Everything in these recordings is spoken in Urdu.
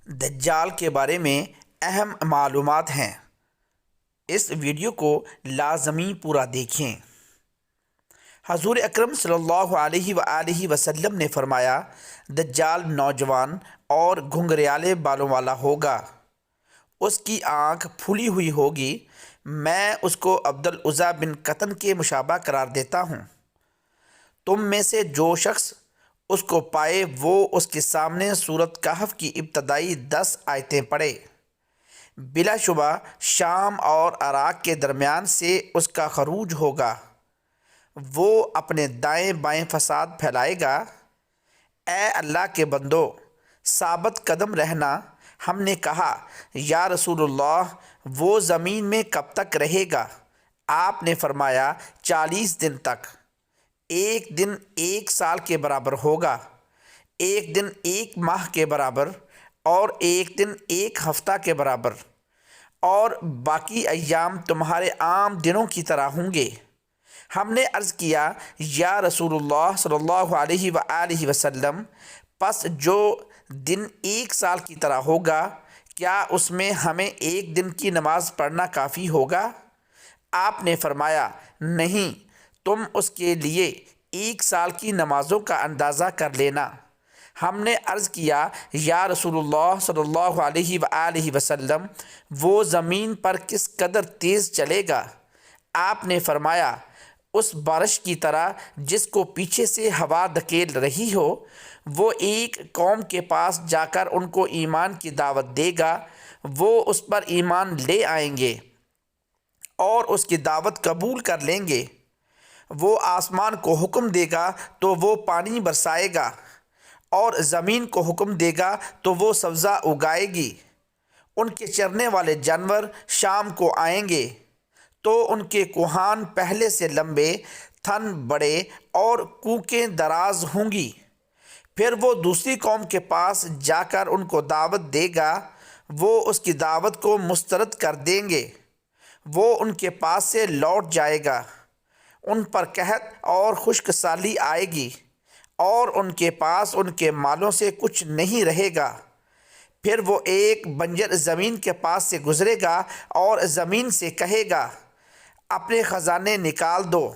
دجال کے بارے میں اہم معلومات ہیں۔ اس ویڈیو کو لازمی پورا دیکھیں۔ حضور اکرم صلی اللہ علیہ وآلہ وسلم نے فرمایا، دجال نوجوان اور گھنگریالے بالوں والا ہوگا، اس کی آنکھ پھلی ہوئی ہوگی، میں اس کو عبدالعزیٰ بن قطن کے مشابہ قرار دیتا ہوں۔ تم میں سے جو شخص اس کو پائے وہ اس کے سامنے سورۃ کہف کی ابتدائی 10 آیتیں پڑھے۔ بلا شبہ شام اور عراق کے درمیان سے اس کا خروج ہوگا، وہ اپنے دائیں بائیں فساد پھیلائے گا۔ اے اللہ کے بندو، ثابت قدم رہنا۔ ہم نے کہا، یا رسول اللہ، وہ زمین میں کب تک رہے گا؟ آپ نے فرمایا، 40 دن تک۔ ایک دن 1 سال کے برابر ہوگا، ایک دن 1 ماہ کے برابر، اور ایک دن 1 ہفتہ کے برابر، اور باقی ایام تمہارے عام دنوں کی طرح ہوں گے۔ ہم نے عرض کیا، یا رسول اللہ صلی اللہ علیہ وآلہ وسلم، پس جو دن 1 سال کی طرح ہوگا، کیا اس میں ہمیں 1 دن کی نماز پڑھنا کافی ہوگا؟ آپ نے فرمایا، نہیں، تم اس کے لیے 1 سال کی نمازوں کا اندازہ کر لینا۔ ہم نے عرض کیا، یا رسول اللہ صلی اللہ علیہ وآلہ وسلم، وہ زمین پر کس قدر تیز چلے گا؟ آپ نے فرمایا، اس بارش کی طرح جس کو پیچھے سے ہوا دھکیل رہی ہو۔ وہ ایک قوم کے پاس جا کر ان کو ایمان کی دعوت دے گا، وہ اس پر ایمان لے آئیں گے اور اس کی دعوت قبول کر لیں گے۔ وہ آسمان کو حکم دے گا تو وہ پانی برسائے گا، اور زمین کو حکم دے گا تو وہ سبزہ اگائے گی۔ ان کے چرنے والے جانور شام کو آئیں گے تو ان کے کوہان پہلے سے لمبے، تھن بڑے اور کوکیں دراز ہوں گی۔ پھر وہ دوسری قوم کے پاس جا کر ان کو دعوت دے گا، وہ اس کی دعوت کو مسترد کر دیں گے۔ وہ ان کے پاس سے لوٹ جائے گا، ان پر قحط اور خشک سالی آئے گی، اور ان کے پاس ان کے مالوں سے کچھ نہیں رہے گا۔ پھر وہ ایک بنجر زمین کے پاس سے گزرے گا اور زمین سے کہے گا، اپنے خزانے نکال دو،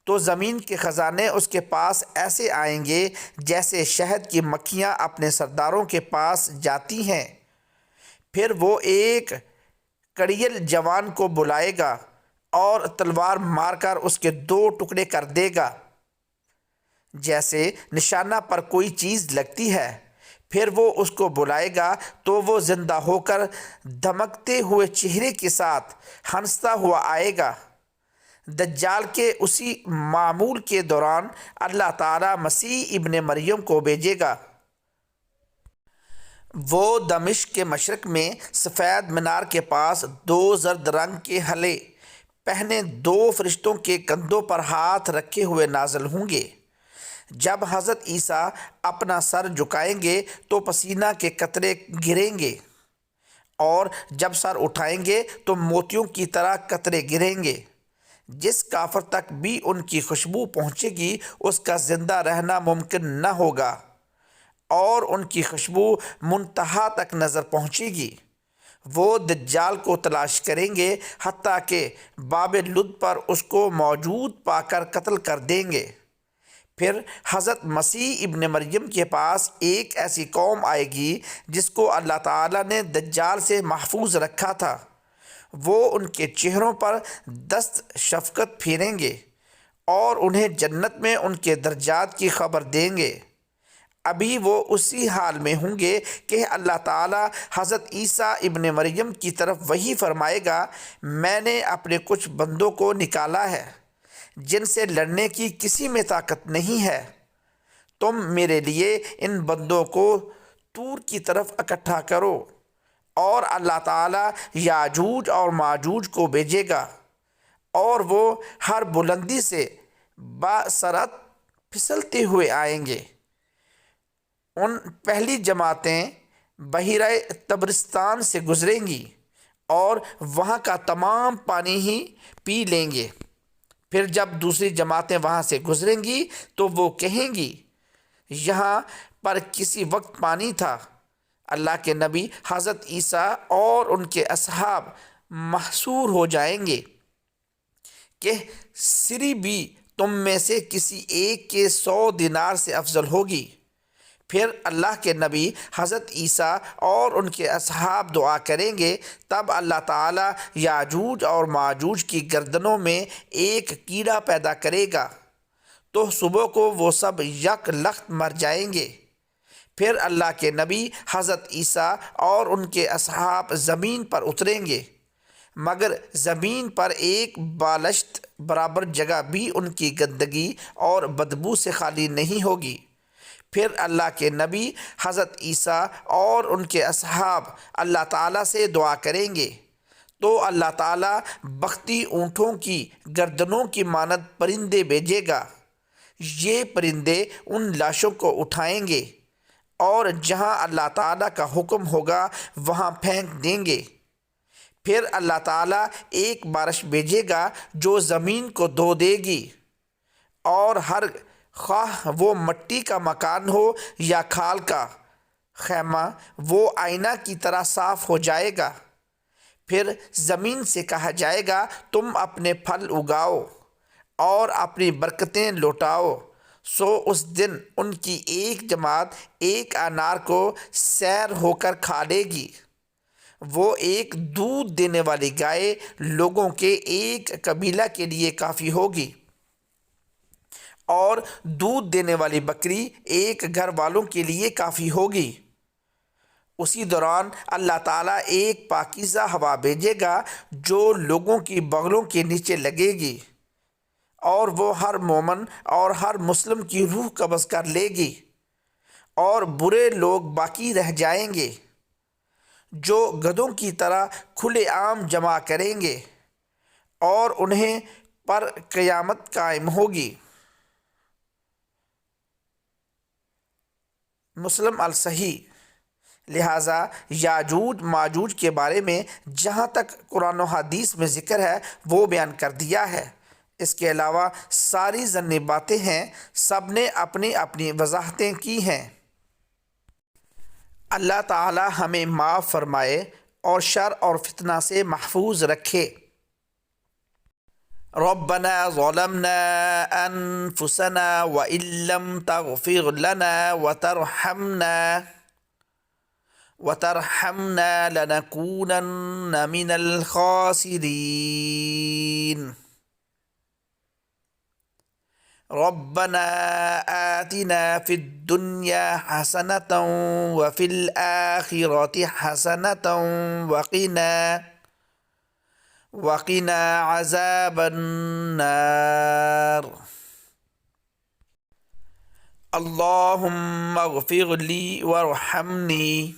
تو زمین کے خزانے اس کے پاس ایسے آئیں گے جیسے شہد کی مکھیاں اپنے سرداروں کے پاس جاتی ہیں۔ پھر وہ ایک کڑیل جوان کو بلائے گا اور تلوار مار کر اس کے 2 ٹکڑے کر دے گا، جیسے نشانہ پر کوئی چیز لگتی ہے۔ پھر وہ اس کو بلائے گا تو وہ زندہ ہو کر دھمکتے ہوئے چہرے کے ساتھ ہنستا ہوا آئے گا۔ دجال کے اسی معمول کے دوران اللہ تعالیٰ مسیح ابن مریم کو بھیجے گا۔ وہ دمشق کے مشرق میں سفید مینار کے پاس 2 زرد رنگ کے حلے پہنے 2 فرشتوں کے کندھوں پر ہاتھ رکھے ہوئے نازل ہوں گے۔ جب حضرت عیسیٰ اپنا سر جھکائیں گے تو پسینہ کے قطرے گریں گے، اور جب سر اٹھائیں گے تو موتیوں کی طرح قطرے گریں گے۔ جس کافر تک بھی ان کی خوشبو پہنچے گی اس کا زندہ رہنا ممکن نہ ہوگا، اور ان کی خوشبو منتہا تک نظر پہنچے گی۔ وہ دجال کو تلاش کریں گے حتیٰ کہ باب لد پر اس کو موجود پا کر قتل کر دیں گے۔ پھر حضرت مسیح ابن مریم کے پاس ایک ایسی قوم آئے گی جس کو اللہ تعالیٰ نے دجال سے محفوظ رکھا تھا۔ وہ ان کے چہروں پر دست شفقت پھیریں گے اور انہیں جنت میں ان کے درجات کی خبر دیں گے۔ ابھی وہ اسی حال میں ہوں گے کہ اللہ تعالیٰ حضرت عیسیٰ ابن مریم کی طرف وحی فرمائے گا، میں نے اپنے کچھ بندوں کو نکالا ہے جن سے لڑنے کی کسی میں طاقت نہیں ہے۔ تم میرے لیے ان بندوں کو طور کی طرف اکٹھا کرو، اور اللہ تعالیٰ یاجوج اور ماجوج کو بھیجے گا، اور وہ ہر بلندی سے باسرعت پھسلتے ہوئے آئیں گے۔ ان پہلی جماعتیں بحیرہ طبرستان سے گزریں گی اور وہاں کا تمام پانی ہی پی لیں گے۔ پھر جب دوسری جماعتیں وہاں سے گزریں گی تو وہ کہیں گی، یہاں پر کسی وقت پانی تھا، اللہ کے نبی حضرت عیسیٰ اور ان کے اصحاب محصور ہو جائیں گے کہ سری بھی تم میں سے کسی ایک کے 100 دینار سے افضل ہوگی۔ پھر اللہ کے نبی حضرت عیسیٰ اور ان کے اصحاب دعا کریں گے، تب اللہ تعالیٰ یاجوج اور ماجوج کی گردنوں میں ایک کیڑا پیدا کرے گا، تو صبح کو وہ سب یک لخت مر جائیں گے۔ پھر اللہ کے نبی حضرت عیسیٰ اور ان کے اصحاب زمین پر اتریں گے، مگر زمین پر ایک بالشت برابر جگہ بھی ان کی گندگی اور بدبو سے خالی نہیں ہوگی۔ پھر اللہ کے نبی حضرت عیسیٰ اور ان کے اصحاب اللہ تعالیٰ سے دعا کریں گے، تو اللہ تعالیٰ بختی اونٹوں کی گردنوں کی مانند پرندے بھیجے گا۔ یہ پرندے ان لاشوں کو اٹھائیں گے اور جہاں اللہ تعالیٰ کا حکم ہوگا وہاں پھینک دیں گے۔ پھر اللہ تعالیٰ ایک بارش بھیجے گا جو زمین کو دھو دے گی، اور ہر خواہ وہ مٹی کا مکان ہو یا کھال کا خیمہ، وہ آئینہ کی طرح صاف ہو جائے گا۔ پھر زمین سے کہا جائے گا تم اپنے پھل اگاؤ اور اپنی برکتیں لوٹاؤ، سو اس دن ان کی ایک جماعت ایک انار کو سیر ہو کر کھا لے گی۔ وہ ایک دودھ دینے والی گائے لوگوں کے ایک قبیلہ کے لیے کافی ہوگی، اور دودھ دینے والی بکری ایک گھر والوں کے لیے کافی ہوگی۔ اسی دوران اللہ تعالیٰ ایک پاکیزہ ہوا بھیجے گا جو لوگوں کی بغلوں کے نیچے لگے گی، اور وہ ہر مومن اور ہر مسلم کی روح قبض کر لے گی، اور برے لوگ باقی رہ جائیں گے جو گدھوں کی طرح کھلے عام جمع کریں گے، اور انہیں پر قیامت قائم ہوگی۔ مسلم الصحیح۔ لہٰذا یاجوج ماجوج کے بارے میں جہاں تک قرآن و حدیث میں ذکر ہے وہ بیان کر دیا ہے۔ اس کے علاوہ ساری ضمنی باتیں ہیں، سب نے اپنی اپنی وضاحتیں کی ہیں۔ اللہ تعالی ہمیں معاف فرمائے اور شر اور فتنہ سے محفوظ رکھے۔ ربنا ظلمنا انفسنا وان لم تغفر لنا وترحمنا لنكونن من الخاسرين۔ ربنا آتنا في الدنيا حسنة وفي الآخرة حسنة وقنا عذاب النار۔ اللهم اغفر لي وارحمني۔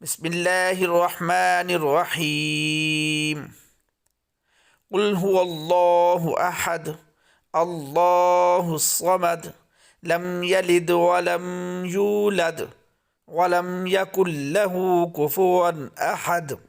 بسم الله الرحمن الرحيم۔ قل هو الله أحد الله الصمد لم يلد ولم يولد ولم يكن له كفوا أحد۔